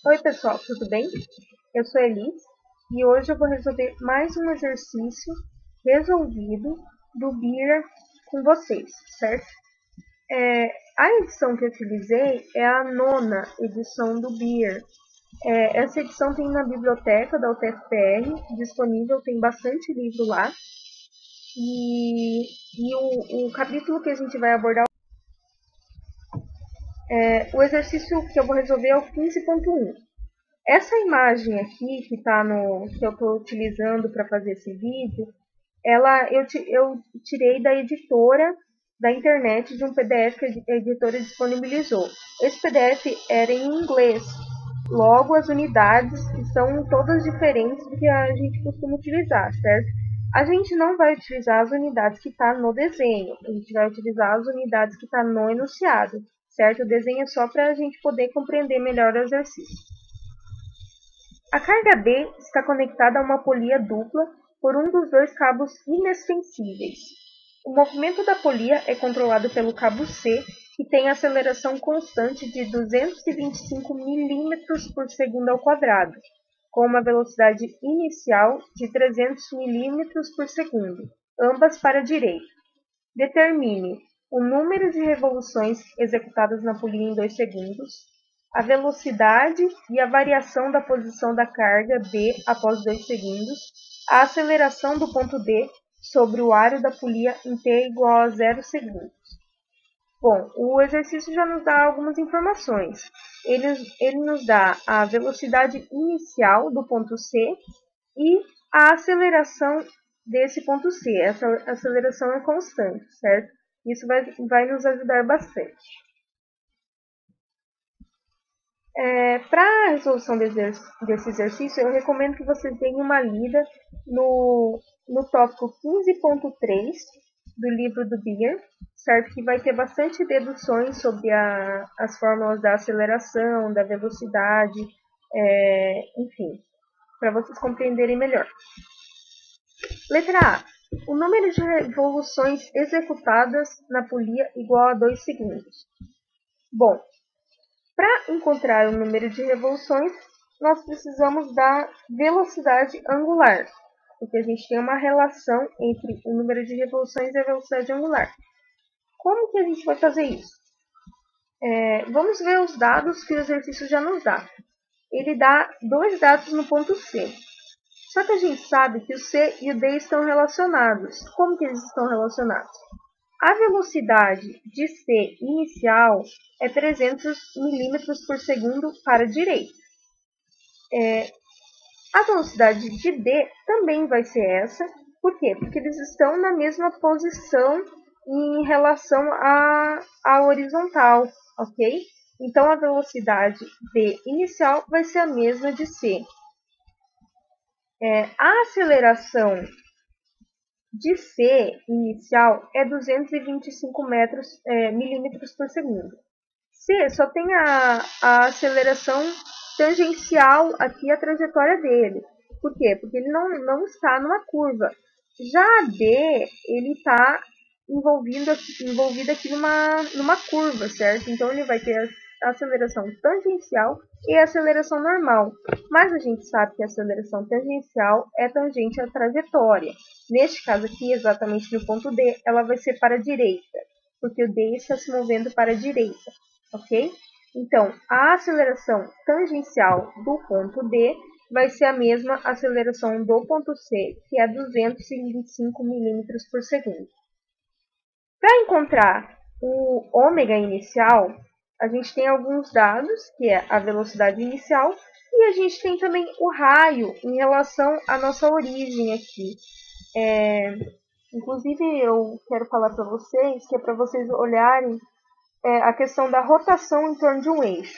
Oi pessoal, tudo bem? Eu sou a Elis e hoje eu vou resolver mais um exercício resolvido do BIR com vocês, certo? A edição que eu utilizei é a 9ª edição do BIR. Essa edição tem na biblioteca da UTFPR, disponível, tem bastante livro lá. E o capítulo que a gente vai abordar, o exercício que eu vou resolver é o 15.1. Essa imagem aqui que eu estou utilizando para fazer esse vídeo, eu tirei da editora da internet, de um PDF que a editora disponibilizou. Esse PDF era em inglês, logo as unidades são todas diferentes do que a gente costuma utilizar, certo? A gente não vai utilizar as unidades que estão no desenho, a gente vai utilizar as unidades que estão no enunciado, certo? O desenho é só para a gente poder compreender melhor o exercício. A carga D está conectada a uma polia dupla por um dos dois cabos inextensíveis. O movimento da polia é controlado pelo cabo C, que tem aceleração constante de 225 mm por segundo ao quadrado, com uma velocidade inicial de 300 mm por segundo, ambas para a direita. Determine o número de revoluções executadas na polia em 2 segundos, a velocidade e a variação da posição da carga D após 2 segundos, a aceleração do ponto D sobre o aro da polia em t igual a 0 segundos. Bom, o exercício já nos dá algumas informações. Ele nos dá a velocidade inicial do ponto C e a aceleração desse ponto C. Essa aceleração é constante, certo? Isso vai nos ajudar bastante. Para a resolução desse exercício, eu recomendo que vocês deem uma lida no tópico 15.3 do livro do BIR, certo? Que vai ter bastante deduções sobre as fórmulas da aceleração, da velocidade, enfim, para vocês compreenderem melhor. Letra A. O número de revoluções executadas na polia igual a 2 segundos. Bom, para encontrar o número de revoluções, nós precisamos da velocidade angular, porque a gente tem uma relação entre o número de revoluções e a velocidade angular. Como que a gente vai fazer isso? Vamos ver os dados que o exercício já nos dá. Ele dá 2 dados no ponto C. Só que a gente sabe que o C e o D estão relacionados. Como que eles estão relacionados? A velocidade de C inicial é 300 mm por segundo para a direita. A velocidade de D também vai ser essa. Por quê? Porque eles estão na mesma posição em relação à horizontal, ok? Então, a velocidade D inicial vai ser a mesma de C. A aceleração de C inicial é 225 milímetros por segundo. C só tem a aceleração tangencial aqui à trajetória dele. Por quê? Porque ele não está numa curva. Já a D, ele está envolvido aqui numa curva, certo? Então ele vai ter a aceleração tangencial e a aceleração normal. Mas a gente sabe que a aceleração tangencial é tangente à trajetória. Neste caso aqui, exatamente no ponto D, ela vai ser para a direita, porque o D está se movendo para a direita, ok? Então, a aceleração tangencial do ponto D vai ser a mesma aceleração do ponto C, que é 225 mm por segundo. Para encontrar o ômega inicial, a gente tem alguns dados, que é a velocidade inicial, e a gente tem também o raio em relação à nossa origem aqui. Inclusive, eu quero falar para vocês, que é para vocês olharem a questão da rotação em torno de um eixo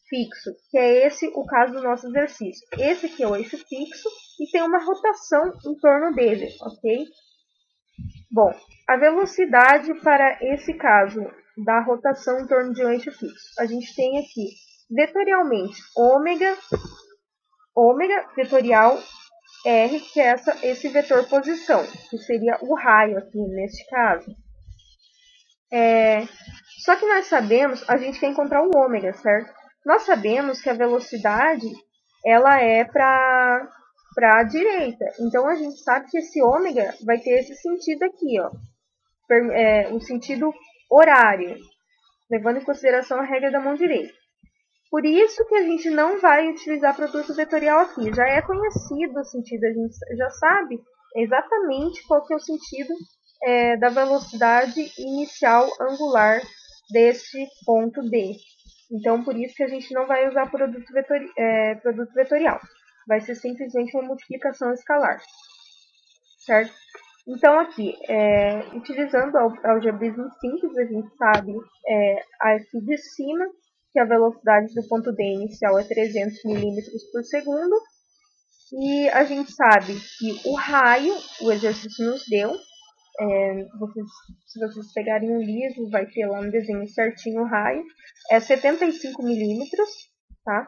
fixo, que é esse o caso do nosso exercício. Esse aqui é o eixo fixo e tem uma rotação em torno dele, ok? Bom, a velocidade para esse caso da rotação em torno de um eixo fixo, a gente tem aqui vetorialmente ômega vetorial R, que é esse vetor posição, que seria o raio aqui neste caso. Só que nós sabemos, a gente quer encontrar o ômega, certo? Nós sabemos que a velocidade, ela é para a direita. Então, a gente sabe que esse ômega vai ter esse sentido aqui, ó. O sentido horário, levando em consideração a regra da mão direita. Por isso que a gente não vai utilizar produto vetorial aqui. Já é conhecido o sentido, a gente já sabe exatamente qual que é o sentido da velocidade inicial angular deste ponto D. Então, por isso que a gente não vai usar produto vetorial. Vai ser simplesmente uma multiplicação escalar. Certo? Então, aqui, utilizando o algebrismo simples, a gente sabe aqui de cima que a velocidade do ponto D inicial é 300 milímetros por segundo. E a gente sabe que o raio, o exercício nos deu, se vocês pegarem um livro, vai ter lá no desenho certinho o raio, é 75 milímetros, tá?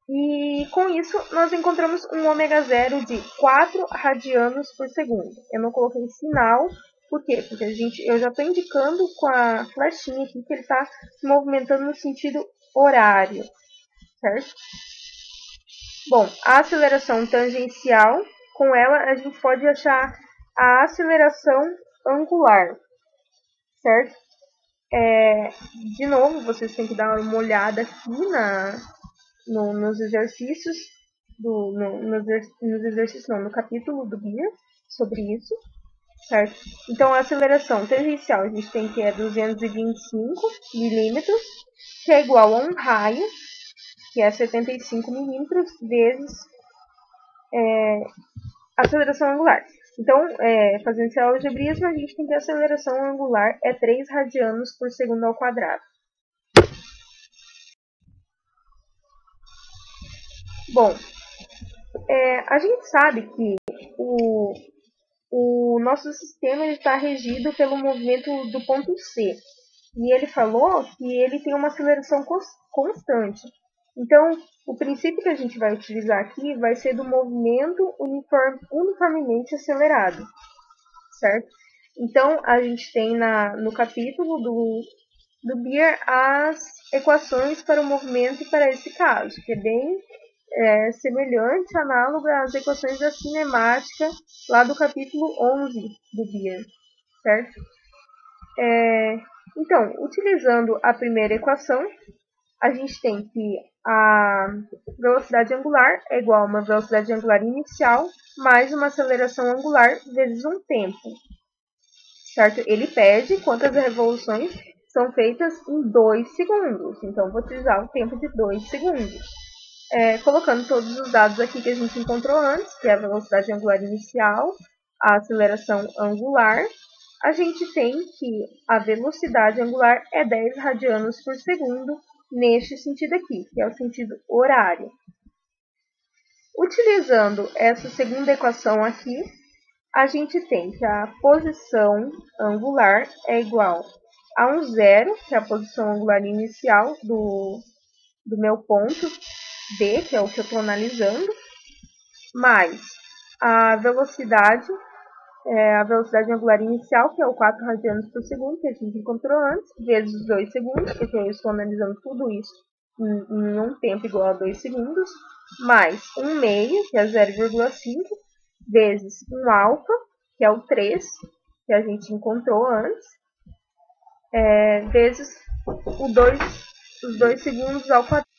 E com isso nós encontramos um ômega zero de 4 radianos por segundo. Eu não coloquei sinal, por quê? Porque eu já estou indicando com a flechinha aqui que ele está se movimentando no sentido horário, certo? Bom, a aceleração tangencial, com ela a gente pode achar a aceleração angular, certo? De novo, vocês têm que dar uma olhada aqui nos exercícios, no capítulo do guia sobre isso, certo? Então, a aceleração tangencial a gente tem que é 225 milímetros, que é igual a um raio, que é 75 milímetros, vezes a aceleração angular. Então, fazendo esse algebrismo, a gente tem que a aceleração angular é 3 radianos por segundo ao quadrado. Bom, a gente sabe que o nosso sistema está regido pelo movimento do ponto C. E ele falou que ele tem uma aceleração constante. Então, o princípio que a gente vai utilizar aqui vai ser do movimento uniformemente acelerado, certo? Então, a gente tem no capítulo do Beer as equações para o movimento para esse caso, que é bem semelhante, análoga às equações da cinemática lá do capítulo 11 do Beer, certo? Então, utilizando a primeira equação, a gente tem que a velocidade angular é igual a uma velocidade angular inicial mais uma aceleração angular vezes um tempo, certo? Ele pede quantas revoluções são feitas em 2 segundos, então vou utilizar o tempo de 2 segundos. Colocando todos os dados aqui que a gente encontrou antes, que é a velocidade angular inicial, a aceleração angular, a gente tem que a velocidade angular é 10 radianos por segundo neste sentido aqui, que é o sentido horário. Utilizando essa segunda equação aqui, a gente tem que a posição angular é igual a um zero, que é a posição angular inicial do meu ponto D, que é o que eu estou analisando, mais a velocidade angular inicial, que é o 4 radianos por segundo, que a gente encontrou antes, vezes os 2 segundos, porque eu estou analisando tudo isso em um tempo igual a 2 segundos, mais 1 meio, que é 0,5, vezes 1 alfa, que é o 3, que a gente encontrou antes, vezes os 2 segundos ao quadrado.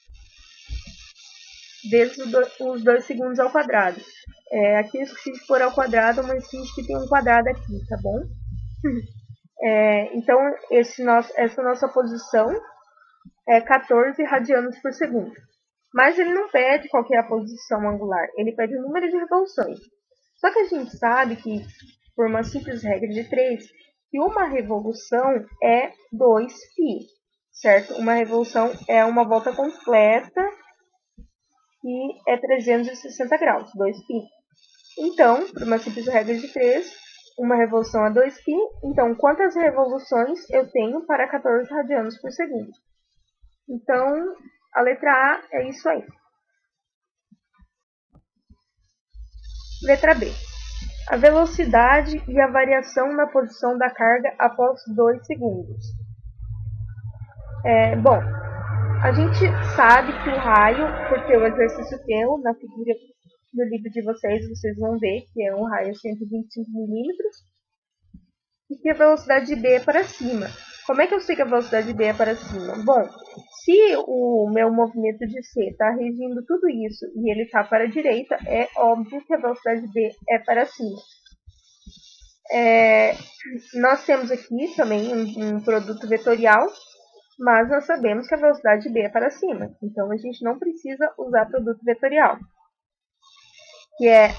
Vezes os 2 segundos ao quadrado. Aqui eu esqueci de pôr ao quadrado, mas finge que tem um quadrado aqui, tá bom? Então, essa nossa posição é 14 radianos por segundo. Mas ele não pede qual que é a posição angular, ele pede o número de revoluções. Só que a gente sabe que, por uma simples regra de 3, que uma revolução é 2π, certo? Uma revolução é uma volta completa e é 360 graus, 2π. Então, por uma simples regra de 3, uma revolução é 2π. Então, quantas revoluções eu tenho para 14 radianos por segundo? Então, a letra A é isso aí. Letra B. a velocidade e a variação na posição da carga após 2 segundos. Bom, a gente sabe que o raio, porque o exercício teu, na figura do livro de vocês vão ver que é um raio 125 milímetros, e que a velocidade de B é para cima. Como é que eu sei que a velocidade de B é para cima? Bom, se o meu movimento de C está regindo tudo isso e ele está para a direita, é óbvio que a velocidade de B é para cima. Nós temos aqui também um produto vetorial, mas nós sabemos que a velocidade de B é para cima. Então, a gente não precisa usar produto vetorial, que é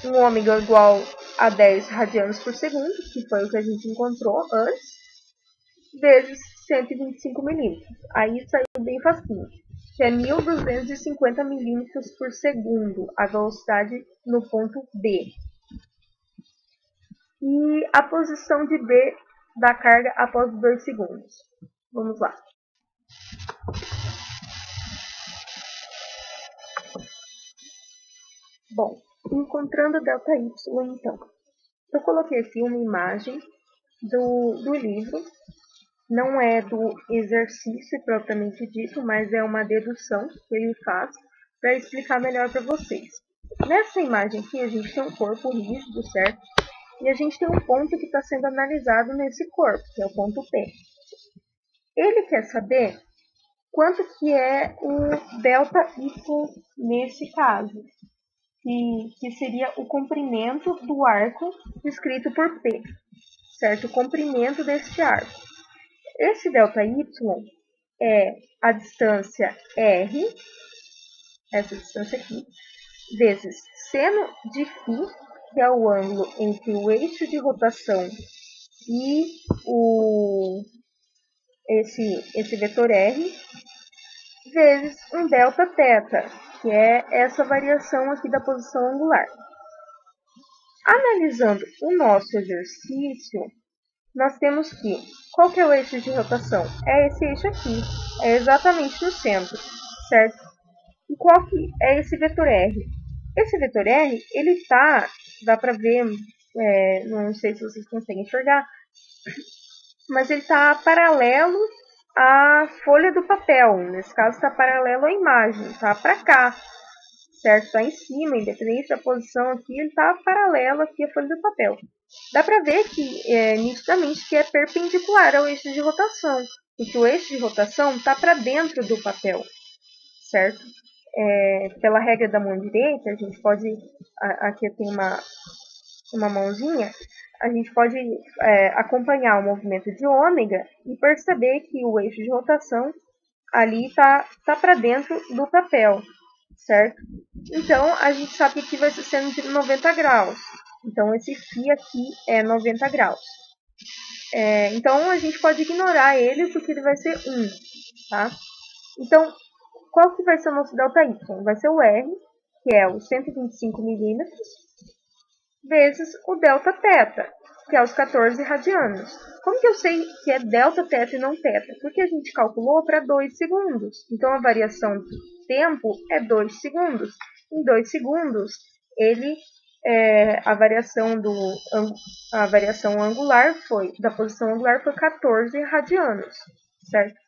um ômega igual a 10 radianos por segundo, que foi o que a gente encontrou antes, vezes 125 milímetros. Aí saiu bem facinho, que é 1.250 milímetros por segundo, a velocidade no ponto B. E a posição de B da carga após 2 segundos. Vamos lá. Bom, encontrando ΔY, então. Eu coloquei aqui uma imagem do livro. Não é do exercício propriamente dito, mas é uma dedução que ele faz para explicar melhor para vocês. Nessa imagem aqui, a gente tem um corpo rígido, certo? E a gente tem um ponto que está sendo analisado nesse corpo, que é o ponto P. Ele quer saber quanto que é o ΔY nesse caso, que seria o comprimento do arco descrito por P, certo? O comprimento deste arco. Esse ΔY é a distância R, essa distância aqui, vezes seno de φ, que é o ângulo entre o eixo de rotação e esse vetor R, vezes um Δθ, que é essa variação aqui da posição angular. Analisando o nosso exercício, nós temos que, qual que é o eixo de rotação? É esse eixo aqui, é exatamente no centro, certo? E qual que é esse vetor R? Esse vetor R, ele tá, dá para ver, não sei se vocês conseguem enxergar, mas ele está paralelo à folha do papel. Nesse caso, está paralelo à imagem, está para cá, certo? Está em cima, independente da posição aqui, ele está paralelo aqui à folha do papel. Dá para ver que, nitidamente, que é perpendicular ao eixo de rotação, porque o eixo de rotação está para dentro do papel, certo? Pela regra da mão direita, a gente pode, aqui eu tenho uma mãozinha, a gente pode acompanhar o movimento de ômega e perceber que o eixo de rotação ali está para dentro do papel, certo? Então, a gente sabe que aqui vai ser seno de 90 graus. Então, esse φ aqui é 90 graus. Então, a gente pode ignorar ele porque ele vai ser 1, tá? Então, qual que vai ser o nosso ΔY? Vai ser o R, que é os 125 milímetros, vezes o Δθ, que é os 14 radianos. Como que eu sei que é Δθ e não θ? Porque a gente calculou para 2 segundos. Então, a variação do tempo é 2 segundos. Em 2 segundos, a variação angular da posição angular foi 14 radianos, certo?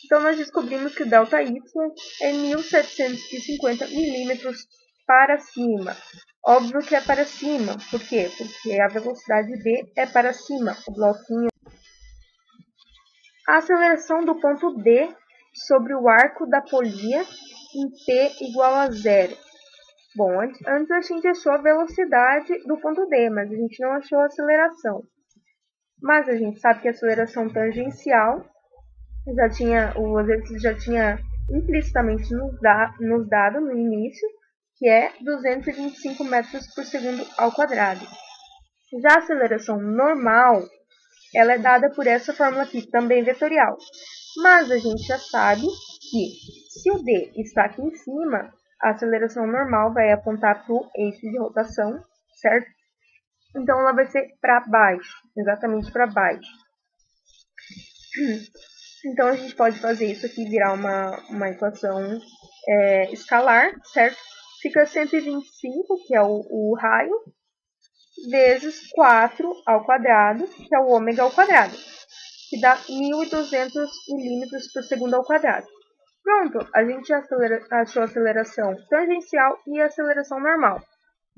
Então, nós descobrimos que o ΔY é 1.750 milímetros para cima. Óbvio que é para cima. Por quê? Porque a velocidade B é para cima. O bloquinho. A aceleração do ponto D sobre o arco da polia em T igual a 0. Bom, antes a gente achou a velocidade do ponto D, mas a gente não achou a aceleração. Mas a gente sabe que a aceleração tangencial o exercício já tinha implicitamente nos dado no início, que é 225 metros por segundo ao quadrado. Já a aceleração normal, ela é dada por essa fórmula aqui, também vetorial. Mas a gente já sabe que se o D está aqui em cima, a aceleração normal vai apontar para o eixo de rotação, certo? Então, ela vai ser para baixo, exatamente para baixo. Então, a gente pode fazer isso aqui virar uma equação escalar, certo? Fica 125, que é o raio, vezes 4 ao quadrado, que é o ômega ao quadrado, que dá 1.200 milímetros por segundo ao quadrado. Pronto, a gente achou a aceleração tangencial e a aceleração normal.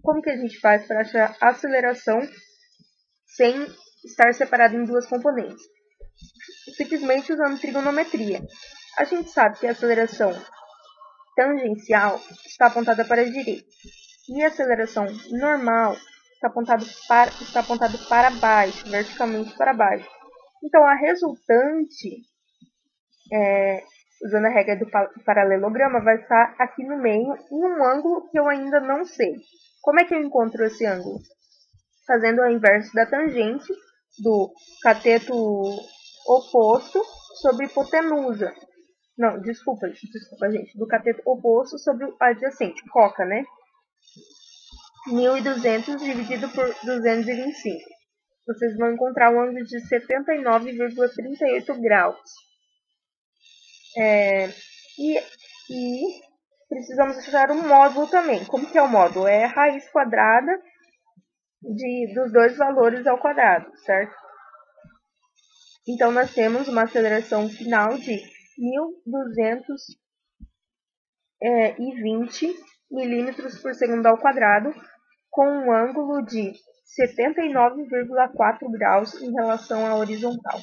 Como que a gente faz para achar a aceleração sem estar separado em duas componentes? Simplesmente usando trigonometria. A gente sabe que a aceleração tangencial está apontada para a direita e a aceleração normal está apontado para baixo, verticalmente para baixo. Então, a resultante, usando a regra do paralelograma, vai estar aqui no meio em um ângulo que eu ainda não sei. Como é que eu encontro esse ângulo? Fazendo o inverso da tangente do cateto oposto sobre hipotenusa. Não, desculpa, gente. Do cateto oposto sobre o adjacente, coca, né? 1.200 dividido por 225. Vocês vão encontrar um ângulo de 79,38 graus. E precisamos achar um módulo também. Como que é o módulo? É a raiz quadrada dos dois valores ao quadrado, certo? Então, nós temos uma aceleração final de 1.220 milímetros por segundo ao quadrado, com um ângulo de 79,4 graus em relação à horizontal.